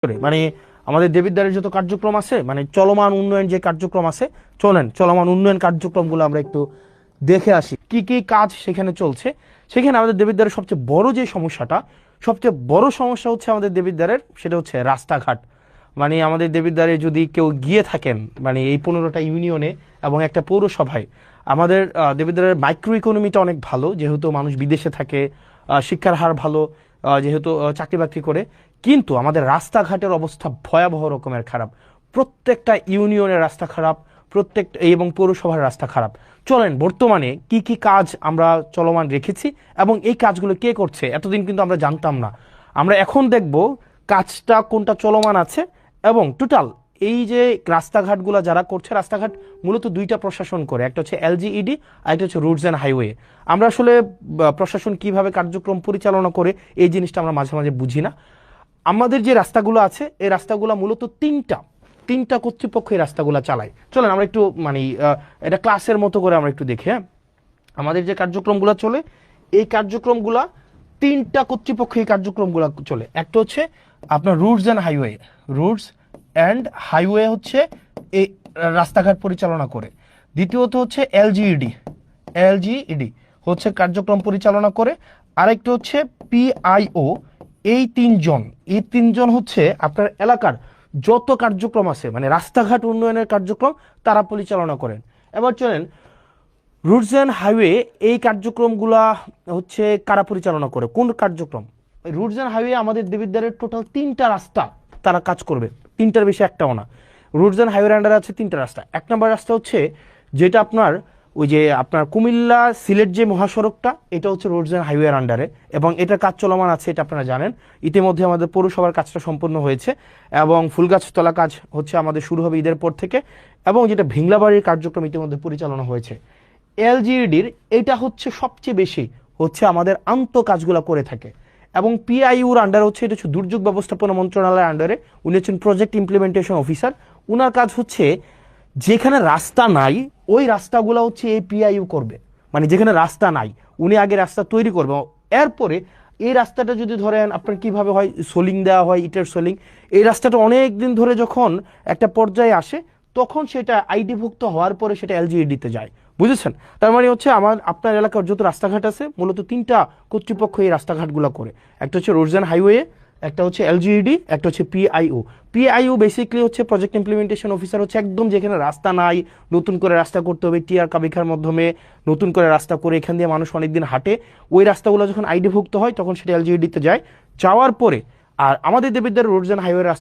মানে আমাদের দেবিদ্বারের যত কার্যক্রম আছে, মানে চলমান উন্নয়ন যে কার্যক্রম আছে, চলেন চলমান উন্নয়ন কার্যক্রমগুলো আমরা একটু দেখে আসি কি কি কাজ সেখানে চলছে। সেখানে আমাদের দেবিদ্বারের সবচেয়ে বড় যে সমস্যাটা, সবচেয়ে বড় সমস্যা হচ্ছে আমাদের দেবিদ্বারের, সেটা হচ্ছে রাস্তাঘাট। মানে আমাদের দেবিদ্বারে যদি কেউ গিয়ে থাকেন, মানে এই 15টা ইউনিয়নে এবং একটা পৌরসভায়, আমাদের দেবিদ্বারের মাইক্রো ইকোনমিটা অনেক ভালো, যেহেতু মানুষ বিদেশে থাকে, শিক্ষার হার ভালো, যেহেতু চাকরি বাকরি করে। কিন্তু আমাদের রাস্তাঘাটের অবস্থা ভয়াবহ রকমের খারাপ। প্রত্যেকটা ইউনিয়নের রাস্তা খারাপ, প্রত্যেকটা এবং পৌরসভার রাস্তা খারাপ। চলেন বর্তমানে কি কি কাজ আমরা চলমান রেখেছি এবং এই কাজগুলো কে করছে, এতদিন কিন্তু আমরা জানতাম না। আমরা এখন দেখব কাজটা কোনটা চলমান আছে এবং টোটাল এই যে রাস্তাঘাটগুলো যারা করছে। রাস্তাঘাট মূলত দুইটা প্রশাসন করে, একটা হচ্ছে এলজিইডি আর একটা হচ্ছে রুটস অ্যান্ড হাইওয়ে। আমরা আসলে প্রশাসন কিভাবে কার্যক্রম পরিচালনা করে এই জিনিসটা আমরা মাঝে মাঝে বুঝি না। আমাদের যে রাস্তাগুলো আছে এই রাস্তাগুলো মূলত তিনটা তিনটা কর্তৃপক্ষ এই রাস্তাগুলো চালায়। চলেন আমরা একটু মানে এটা ক্লাসের মতো করে আমরা একটু দেখি। হ্যাঁ, আমাদের যে কার্যক্রমগুলো চলে, এই কার্যক্রমগুলা তিনটা কর্তৃপক্ষ এই কার্যক্রমগুলো চলে। একটা হচ্ছে আপনার roots and highway, roots and highway হচ্ছে এই রাস্তাঘাট পরিচালনা করে। দ্বিতীয়ত হচ্ছে এলজিইডি, এলজিইডি হচ্ছে কার্যক্রম পরিচালনা করে। আরেকটা হচ্ছে পিআইও। এই তিনজন হচ্ছে আপনার এলাকার যত কার্যক্রম আছে, মানে রাস্তাঘাট উন্নয়নের কার্যক্রম তারা পরিচালনা করেন। এবার চলেন রুটস অ্যান্ড হাইওয়ে, এই কার্যক্রমগুলা হচ্ছে কারা পরিচালনা করে, কোন কার্যক্রম? রুটস অ্যান্ড হাইওয়ে আমাদের দেবিদ্বারের টোটাল তিনটা রাস্তা তারা কাজ করবে, তিনটার বেশি একটাও না। রুটস অ্যান্ড হাইওয়ের আন্ডারে আছে তিনটা রাস্তা। এক নম্বর রাস্তা হচ্ছে যেটা আপনার ওই যে আপনার কুমিল্লা সিলেট যে মহাসড়কটা, এটা হচ্ছে রোডস অ্যান্ড হাইওয়ের আন্ডারে এবং এটার কাজ চলমান আছে, এটা আপনারা জানেন। ইতিমধ্যে আমাদের পৌরসভার কাজটা সম্পূর্ণ হয়েছে এবং ফুলগাছতলা কাজ হচ্ছে আমাদের শুরু হবে ঈদের পর থেকে, এবং যেটা ভিংলাবাড়ির কার্যক্রম ইতিমধ্যে পরিচালনা হয়েছে। এলজিইডির এটা হচ্ছে সবচেয়ে বেশি হচ্ছে আমাদের আন্ত কাজগুলো করে থাকে। এবং পিআইউর আন্ডার হচ্ছে, এটা হচ্ছে দুর্যোগ ব্যবস্থাপনা মন্ত্রণালয়ের আন্ডারে, উনি হচ্ছেন প্রজেক্ট ইমপ্লিমেন্টেশন অফিসার। উনার কাজ হচ্ছে যেখানে রাস্তা নাই ওই রাস্তাগুলো হচ্ছে এই পিআইইউ করবে। মানে যেখানে রাস্তা নাই উনি আগে রাস্তা তৈরি করবে, এরপরে এই রাস্তাটা যদি ধরেন আপনার কিভাবে হয়, সোলিং দেওয়া হয়, ইটের সোলিং, এই রাস্তাটা অনেক দিন ধরে যখন একটা পর্যায়ে আসে তখন সেটা আইডিভুক্ত হওয়ার পরে সেটা এলজিইডিতে যায়। বুঝেছেন? তার মানে হচ্ছে আপনার এলাকার যত রাস্তাঘাট আছে মূলত তিনটা কর্তৃপক্ষ এই রাস্তাঘাটগুলো করে। একটা হচ্ছে রোডস অ্যান্ড হাইওয়ে, একটা হচ্ছে এলজিইডি, একটা হচ্ছে পিআইও। পিআইও বেসিক্যালি হচ্ছে প্রজেক্ট ইমপ্লিমেন্টেশন অফিসার, হচ্ছে একদম যেখানে রাস্তা নাই, নতুন করে রাস্তা করতে হবে, টিআর কাবিখার মাধ্যমে নতুন করে রাস্তা করে এখান দিয়ে মানুষ অনেকদিন হাঁটে, ওই রাস্তাগুলো যখন আইডিভুক্ত হয় তখন সেটা এলজিইডিতে যায়। যাওয়ার পরে আর আমাদের দেবিদ্বার রোডস অ্যান্ড হাইওয়ে